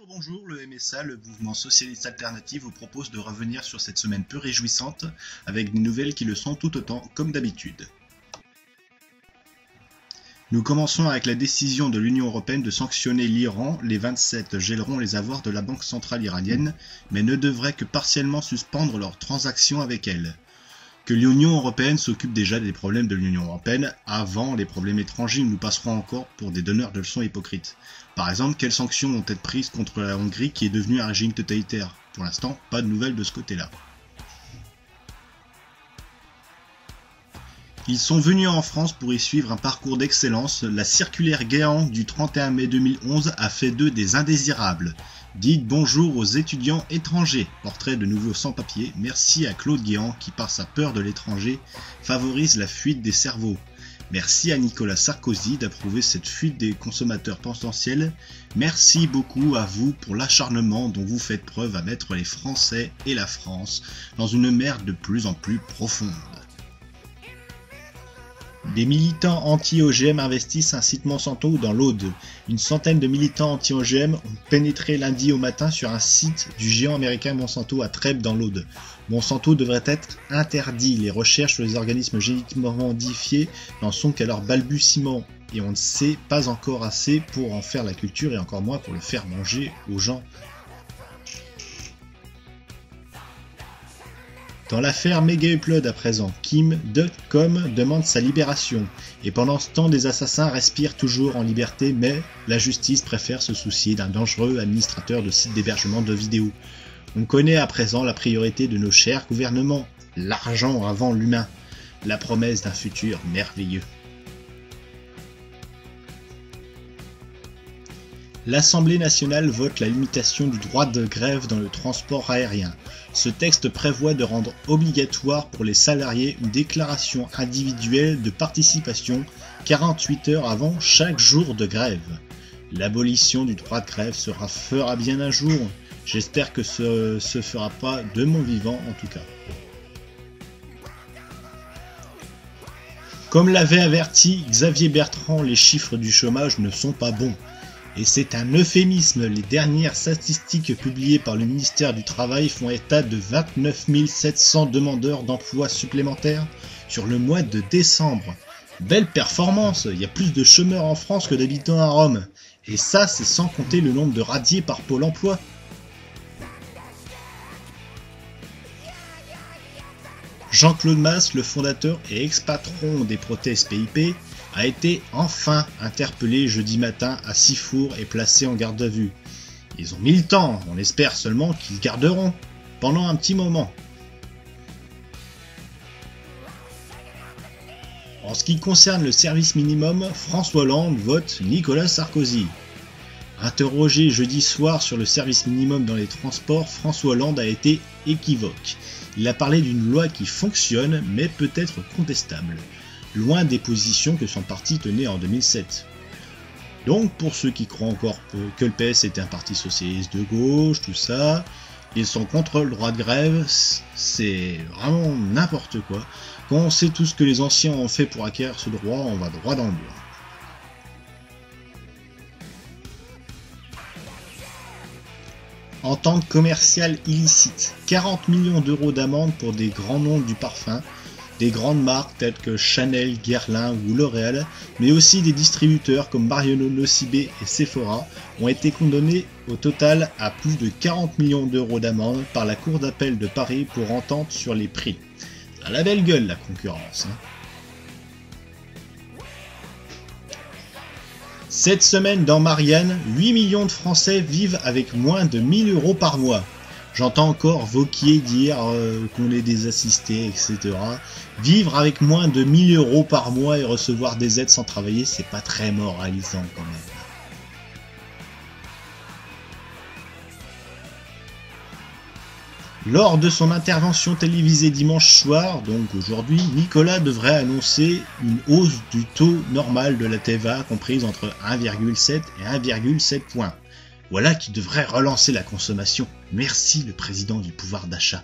Bonjour, le MSA, le mouvement socialiste alternatif, vous propose de revenir sur cette semaine peu réjouissante avec des nouvelles qui le sont tout autant comme d'habitude. Nous commençons avec la décision de l'Union européenne de sanctionner l'Iran. Les 27 gèleront les avoirs de la Banque centrale iranienne, mais ne devraient que partiellement suspendre leurs transactions avec elle. Que l'Union européenne s'occupe déjà des problèmes de l'Union européenne avant les problèmes étrangers, nous passerons encore pour des donneurs de leçons hypocrites. Par exemple, quelles sanctions vont être prises contre la Hongrie qui est devenue un régime totalitaire? Pour l'instant, pas de nouvelles de ce côté-là. Ils sont venus en France pour y suivre un parcours d'excellence. La circulaire Guéant du 31 mai 2011 a fait d'eux des indésirables. Dites bonjour aux étudiants étrangers. Portrait de nouveau sans-papiers. Merci à Claude Guéant qui, par sa peur de l'étranger, favorise la fuite des cerveaux. Merci à Nicolas Sarkozy d'approuver cette fuite des consommateurs potentiels. Merci beaucoup à vous pour l'acharnement dont vous faites preuve à mettre les Français et la France dans une merde de plus en plus profonde. Des militants anti-OGM investissent un site Monsanto dans l'Aude. Une centaine de militants anti-OGM ont pénétré lundi au matin sur un site du géant américain Monsanto à Trèbes dans l'Aude. Monsanto devrait être interdit. Les recherches sur les organismes génétiquement modifiés n'en sont qu'à leur balbutiement et on ne sait pas encore assez pour en faire la culture et encore moins pour le faire manger aux gens. Dans l'affaire Mega Upload à présent, Kim.com demande sa libération. Et pendant ce temps, des assassins respirent toujours en liberté, mais la justice préfère se soucier d'un dangereux administrateur de sites d'hébergement de vidéos. On connaît à présent la priorité de nos chers gouvernements, l'argent avant l'humain, la promesse d'un futur merveilleux. L'Assemblée nationale vote la limitation du droit de grève dans le transport aérien. Ce texte prévoit de rendre obligatoire pour les salariés une déclaration individuelle de participation 48 heures avant chaque jour de grève. L'abolition du droit de grève se fera bien un jour. J'espère que ce se fera pas de mon vivant en tout cas. Comme l'avait averti Xavier Bertrand, les chiffres du chômage ne sont pas bons. Et c'est un euphémisme, les dernières statistiques publiées par le ministère du Travail font état de 29 700 demandeurs d'emploi supplémentaires sur le mois de décembre. Belle performance, il y a plus de chômeurs en France que d'habitants à Rome. Et ça, c'est sans compter le nombre de radiés par Pôle emploi. Jean-Claude Masse, le fondateur et ex-patron des prothèses PIP, a été enfin interpellé jeudi matin à Sifour et placé en garde à vue. Ils ont mis le temps, on espère seulement qu'ils garderont, pendant un petit moment. En ce qui concerne le service minimum, François Hollande vote Nicolas Sarkozy. Interrogé jeudi soir sur le service minimum dans les transports, François Hollande a été équivoque. Il a parlé d'une loi qui fonctionne, mais peut être contestable. Loin des positions que son parti tenait en 2007. Donc pour ceux qui croient encore que le PS était un parti socialiste de gauche, tout ça, ils sont contre le droit de grève, c'est vraiment n'importe quoi. Quand on sait tout ce que les anciens ont fait pour acquérir ce droit, on va droit dans le mur. Entente commerciale illicite, 40 millions d'euros d'amende pour des grands noms du parfum, des grandes marques telles que Chanel, Guerlain ou L'Oréal, mais aussi des distributeurs comme Marionneau, Nocibé et Sephora ont été condamnés au total à plus de 40 millions d'euros d'amende par la Cour d'appel de Paris pour entente sur les prix. À la belle gueule la concurrence. Cette semaine dans Marianne, 8 millions de Français vivent avec moins de 1000 euros par mois. J'entends encore Vauquier dire qu'on est des assistés, etc. Vivre avec moins de 1000 euros par mois et recevoir des aides sans travailler, c'est pas très moralisant quand même. Lors de son intervention télévisée dimanche soir, donc aujourd'hui, Nicolas devrait annoncer une hausse du taux normal de la TVA comprise entre 1,7 et 1,7 points. Voilà qui devrait relancer la consommation. Merci le président du pouvoir d'achat.